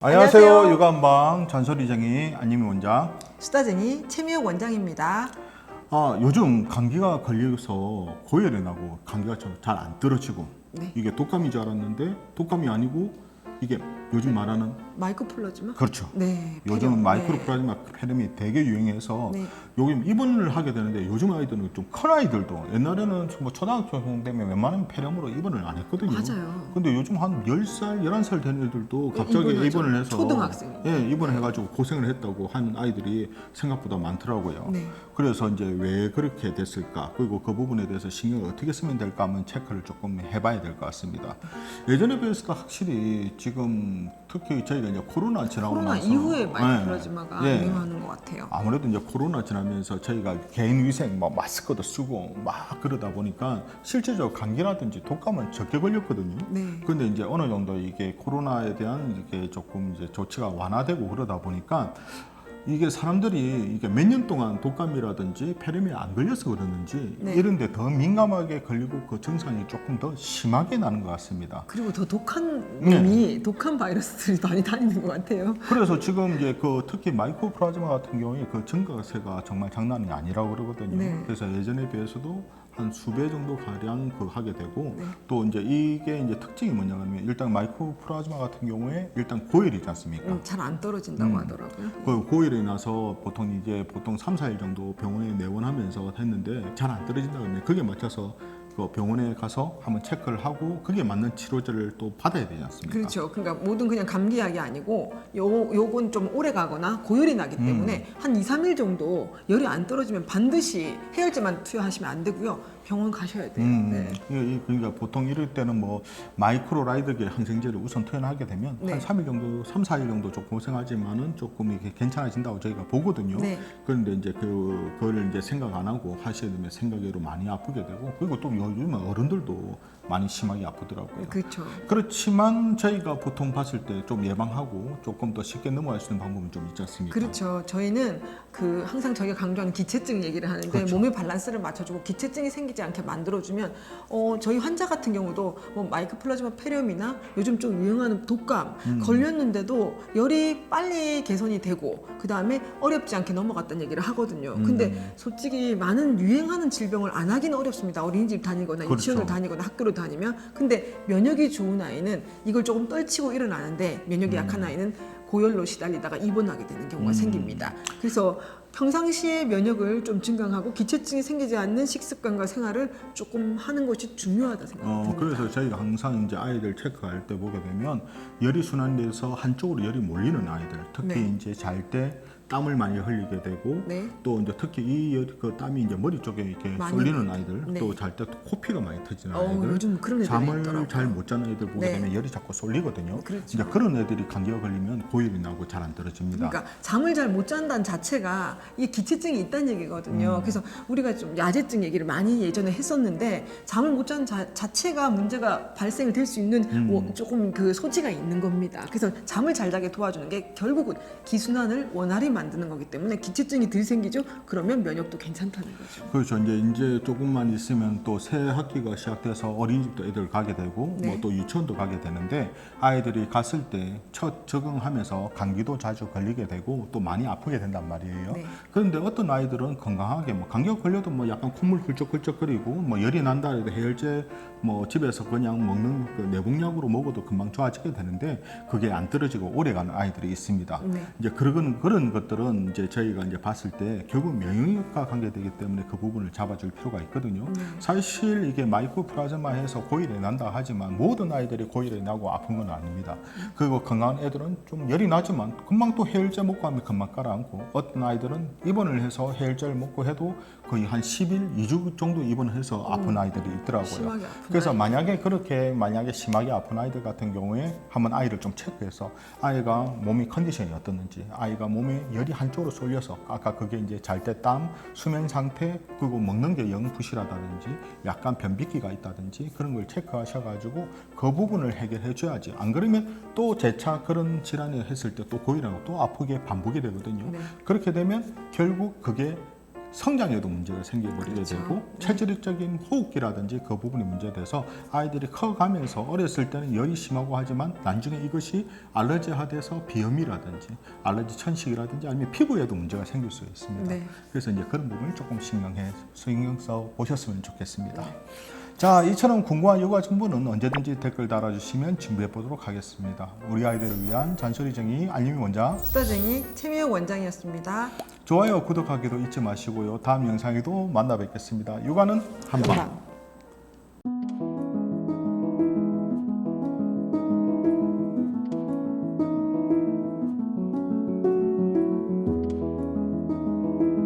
안녕하세요. 육아한방 잔소리쟁이 안님이 원장. 수다쟁이 최미옥 원장입니다. 요즘 감기가 걸려서 고열이 나고 감기가 잘 안 떨어지고 네. 이게 독감인 줄 알았는데 독감이 아니고 이게 요즘 말하는 마이코플라즈마? 그렇죠. 네. 요즘 폐렴. 마이크로플라즈마 폐렴이 되게 유행해서 네. 요즘 입원을 하게 되는데 요즘 아이들은 좀 큰 아이들도 옛날에는 뭐 초등학교 되면 웬만하면 폐렴으로 입원을 안 했거든요. 맞아요. 근데 요즘 한 10살, 11살 된 애들도 갑자기 입원하죠. 입원을 해서 초등학생. 예, 입원을 해가지고 고생을 했다고 한 아이들이 생각보다 많더라고요. 네. 그래서 이제 왜 그렇게 됐을까? 그리고 그 부분에 대해서 신경을 어떻게 쓰면 될까 하면 체크를 조금 해봐야 될 것 같습니다. 예전에 비해서 확실히 지금 특히 저희가 이제 코로나 지나고 코로나 나서 이후에 마이코플라즈마가 예. 유행하는 것 같아요. 아무래도 이제 코로나 지나면서 저희가 개인 위생, 뭐 마스크도 쓰고 막 그러다 보니까 실제적으로 감기라든지 독감은 적게 걸렸거든요. 네. 근데 이제 어느 정도 이게 코로나에 대한 이게 조금 이제 조치가 완화되고 그러다 보니까 이게 사람들이 이게 몇 년 동안 독감이라든지 폐렴이 안 걸려서 그러는지 네. 이런데 더 민감하게 걸리고 그 증상이 조금 더 심하게 나는 것 같습니다. 그리고 더 독한 네. 놈이 독한 바이러스들이 많이 다니는 것 같아요. 그래서 지금 이제 그 특히 마이코플라즈마 같은 경우에 그 증가세가 정말 장난이 아니라고 그러거든요. 네. 그래서 예전에 비해서도 한 수배 정도 가량 그 하게 되고 네. 또 이제 이게 이제 특징이 뭐냐면 일단 마이코플라즈마 같은 경우에 일단 고열이지 않습니까? 잘 안 떨어진다고 하더라고요. 그 고열이 나서 보통 3, 4일 정도 병원에 내원하면서 했는데 잘 안 떨어진다 그러면 그게 맞춰서 그 병원에 가서 한번 체크를 하고 그게 맞는 치료제를 또 받아야 되지 않습니까? 그렇죠. 그러니까 모든 그냥 감기약이 아니고 요건 좀 오래 가거나 고열이 나기 때문에 한 2, 3일 정도 열이 안 떨어지면 반드시 해열제만 투여하시면 안 되고요. 병원 가셔야 돼요. 네. 그러니까 보통 이럴 때는 뭐 마이크로라이드계 항생제를 우선 투여하게 되면 네. 한 3일 정도, 3, 4일 정도 좀 고생하지만은 조금 이렇게 괜찮아진다고 저희가 보거든요. 네. 그런데 이제 그거를 이제 생각 안 하고 하시게 되면 생각외로 많이 아프게 되고 그리고 또 요즘 어른들도 많이 심하게 아프더라고요. 그렇죠. 그렇지만 저희가 보통 봤을 때 좀 예방하고 조금 더 쉽게 넘어갈 수 있는 방법은 좀 있지 않습니까? 그렇죠. 저희는 항상 저희가 강조하는 기체증 얘기를 하는데 그렇죠. 몸의 밸런스를 맞춰주고 기체증이 생기지 않게 만들어주면 저희 환자 같은 경우도 뭐 마이코플라즈마 폐렴이나 요즘 좀 유행하는 독감 걸렸는데도 열이 빨리 개선이 되고 그 다음에 어렵지 않게 넘어갔다는 얘기를 하거든요. 근데 솔직히 많은 유행하는 질병을 안 하기는 어렵습니다. 어린이집 다니거나 그렇죠. 유치원을 다니거나 학교를 다니면 근데 면역이 좋은 아이는 이걸 조금 떨치고 일어나는데 면역이 약한 아이는 고열로 시달리다가 입원하게 되는 경우가 생깁니다. 그래서 평상시에 면역을 좀 증강하고 기체증이 생기지 않는 식습관과 생활을 조금 하는 것이 중요하다 생각합니다. 그래서 저희가 항상 이제 아이들 체크할 때 보게 되면 열이 순환돼서 한쪽으로 열이 몰리는 아이들, 특히 네. 이제 잘 때 땀을 많이 흘리게 되고 네. 또 이제 특히 그 땀이 이제 머리 쪽에 이렇게 많이 쏠리는 아이들, 네. 또 잘 때 코피가 많이 터지는 아이들, 요즘 그런 애들이 잠을 있더라고요. 잘 못 자는 애들 보게 네. 되면 열이 자꾸 쏠리거든요. 그렇죠. 이제 그런 애들이 감기가 걸리면 고열이 나고 잘 안 떨어집니다. 그러니까 잠을 잘 못 잔다는 자체가 이게 기체증이 있다는 얘기거든요. 그래서 우리가 좀 야제증 얘기를 많이 예전에 했었는데 잠을 못 자는 자체가 문제가 발생을 될 수 있는 조금 그 소지가 있는 겁니다. 그래서 잠을 잘 자게 도와주는 게 결국은 기순환을 원활히 만드는 거기 때문에 기체증이 덜 생기죠. 그러면 면역도 괜찮다는 거죠. 그렇죠. 이제 조금만 있으면 또 새 학기가 시작돼서 어린이집도 애들 가게 되고 네. 뭐 또 유치원도 가게 되는데 아이들이 갔을 때 첫 적응하면서 감기도 자주 걸리게 되고 또 많이 아프게 된단 말이에요. 네. 그런데 어떤 아이들은 건강하게 뭐 감기가 걸려도 뭐 약간 콧물 훌쩍훌쩍거리고 뭐 열이 난다 해도 해열제 뭐 집에서 그냥 먹는 그 내복약으로 먹어도 금방 좋아지게 되는데 그게 안 떨어지고 오래가는 아이들이 있습니다. 네. 이제 그런 것들은 이제 저희가 이제 봤을 때 결국 면역력과 관계되기 때문에 그 부분을 잡아줄 필요가 있거든요. 사실 이게 마이코플라즈마에서 고열이 난다 하지만 모든 아이들이 고열이 나고 아픈 건 아닙니다. 그리고 건강한 애들은 좀 열이 나지만 금방 또 해열제 먹고 하면 금방 가라앉고 어떤 아이들은 입원을 해서 해열제를 먹고 해도 거의 한 10일, 2주 정도 입원을 해서 아픈 아이들이 있더라고요. 심하게 아픈 그래서 아이. 만약에 심하게 아픈 아이들 같은 경우에 한번 아이를 좀 체크해서 아이가 몸이 컨디션이 어떻는지 아이가 몸에 열이 한쪽으로 쏠려서 아까 그게 이제 잘 때 땀, 수면 상태 그리고 먹는 게 영 부실하다든지 약간 변비기가 있다든지 그런 걸 체크하셔가지고 그 부분을 해결해 줘야지 안 그러면 또 재차 그런 질환을 했을 때 또 고이라고 또 아프게 반복이 되거든요. 네. 그렇게 되면 결국 그게 성장에도 문제가 생겨버리게 그렇죠. 되고 네. 체질적인 호흡기라든지 그 부분이 문제돼서 아이들이 커가면서 어렸을 때는 열이 심하고 하지만 나중에 이것이 알러지화돼서 비염이라든지 알러지 천식이라든지 아니면 피부에도 문제가 생길 수 있습니다. 네. 그래서 이제 그런 부분을 조금 신경 써 보셨으면 좋겠습니다. 자, 이처럼 궁금한 육아 정보는 언제든지 댓글 달아주시면 준비해 보도록 하겠습니다. 우리 아이들을 위한 잔소리쟁이 알림이 원장, 수다쟁이 최미영 원장이었습니다. 좋아요, 구독하기도 잊지 마시고요. 다음 영상에도 만나 뵙겠습니다. 육아는 한방.